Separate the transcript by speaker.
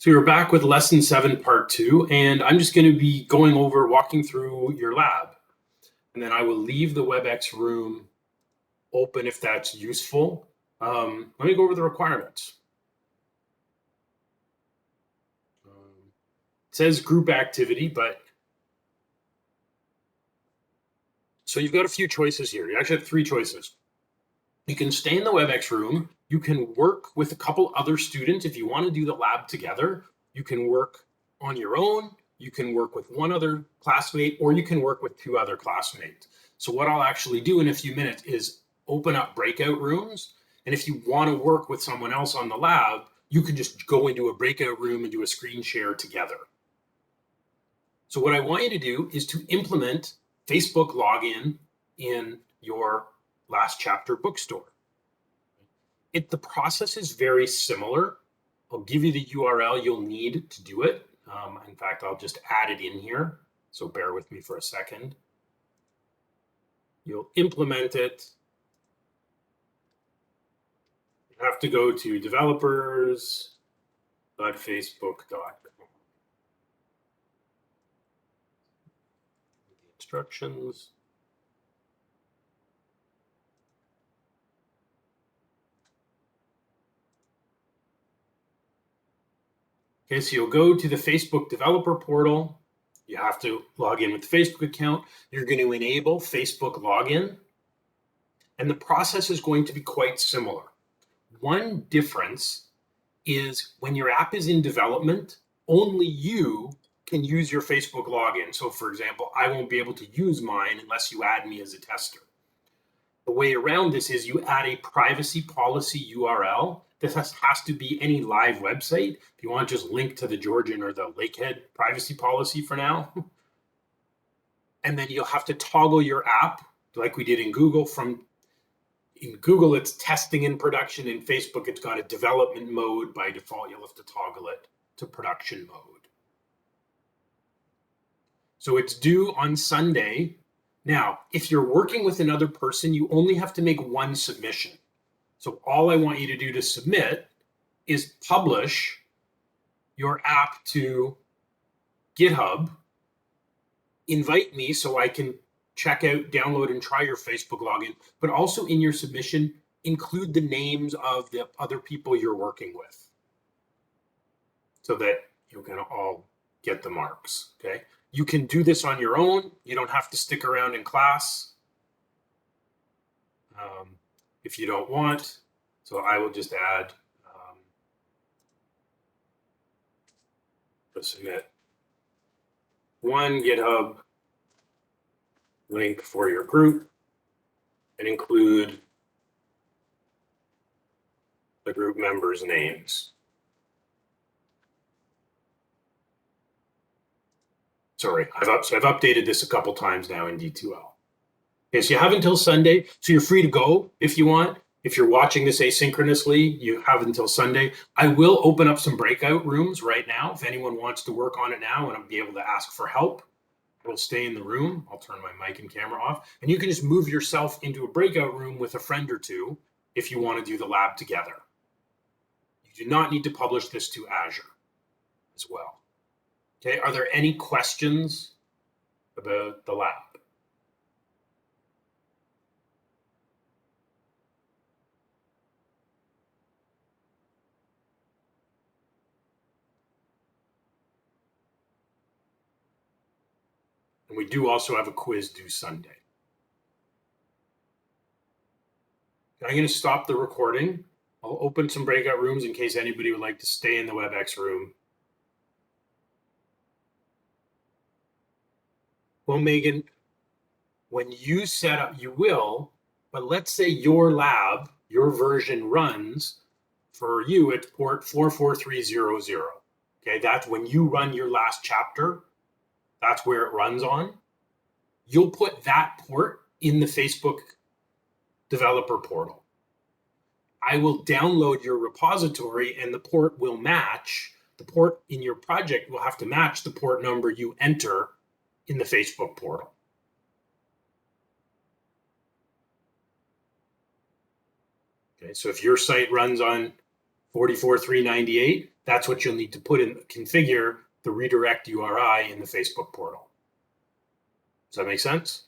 Speaker 1: So you're back with lesson 7, part 2, and I'm just going to be walking through your lab. And then I will leave the WebEx room open if that's useful. Let me go over the requirements. It says group activity, but so you've got a few choices here. You actually have 3 choices. You can stay in the WebEx room. You can work with a couple other students if you want to do the lab together. You can work on your own. You can work with one other classmate, or you can work with 2 other classmates. So what I'll actually do in a few minutes is open up breakout rooms. And if you want to work with someone else on the lab, you can just go into a breakout room and do a screen share together. So what I want you to do is to implement Facebook login in your last chapter bookstore. The process is very similar. I'll give you the URL you'll need to do it. In fact, I'll just add it in here. So bear with me for a second. You'll implement it. You have to go to developers.facebook.com. Instructions. Okay, so you'll go to the Facebook developer portal. You have to log in with the Facebook account. You're going to enable Facebook login. And the process is going to be quite similar. One difference is when your app is in development, only you can use your Facebook login. So for example, I won't be able to use mine unless you add me as a tester. The way around this is you add a privacy policy URL. This has to be any live website. If you want to just link to the Georgian or the Lakehead privacy policy for now. And then you'll have to toggle your app like we did in Google. In Google, it's testing in production. In Facebook, it's got a development mode. By default, you'll have to toggle it to production mode. So it's due on Sunday. Now, if you're working with another person, you only have to make 1 submission. So all I want you to do to submit is publish your app to GitHub, invite me so I can check out, download, and try your Facebook login, but also in your submission, include the names of the other people you're working with so that you can all get the marks, okay? You can do this on your own. You don't have to stick around in class if you don't want. So I will just add the submit 1 GitHub link for your group and include the group members' names. Sorry, I've updated this a couple times now in D2L. Okay, so you have until Sunday, so you're free to go if you want. If you're watching this asynchronously, you have until Sunday. I will open up some breakout rooms right now. If anyone wants to work on it now and I'll be able to ask for help, I will stay in the room. I'll turn my mic and camera off. And you can just move yourself into a breakout room with a friend or 2 if you want to do the lab together. You do not need to publish this to Azure as well. Okay, are there any questions about the lab? And we do also have a quiz due Sunday. I'm going to stop the recording. I'll open some breakout rooms in case anybody would like to stay in the WebEx room. Well, Megan, when you set up, you will, but let's say your lab, your version runs for you at port 44300. Okay, that's when you run your last chapter. That's where it runs on. You'll put that port in the Facebook developer portal. I will download your repository and the port will match. The port in your project will have to match the port number you enter in the Facebook portal. Okay, so if your site runs on 44398, that's what you'll need to put in, configure the redirect URI in the Facebook portal. Does that make sense?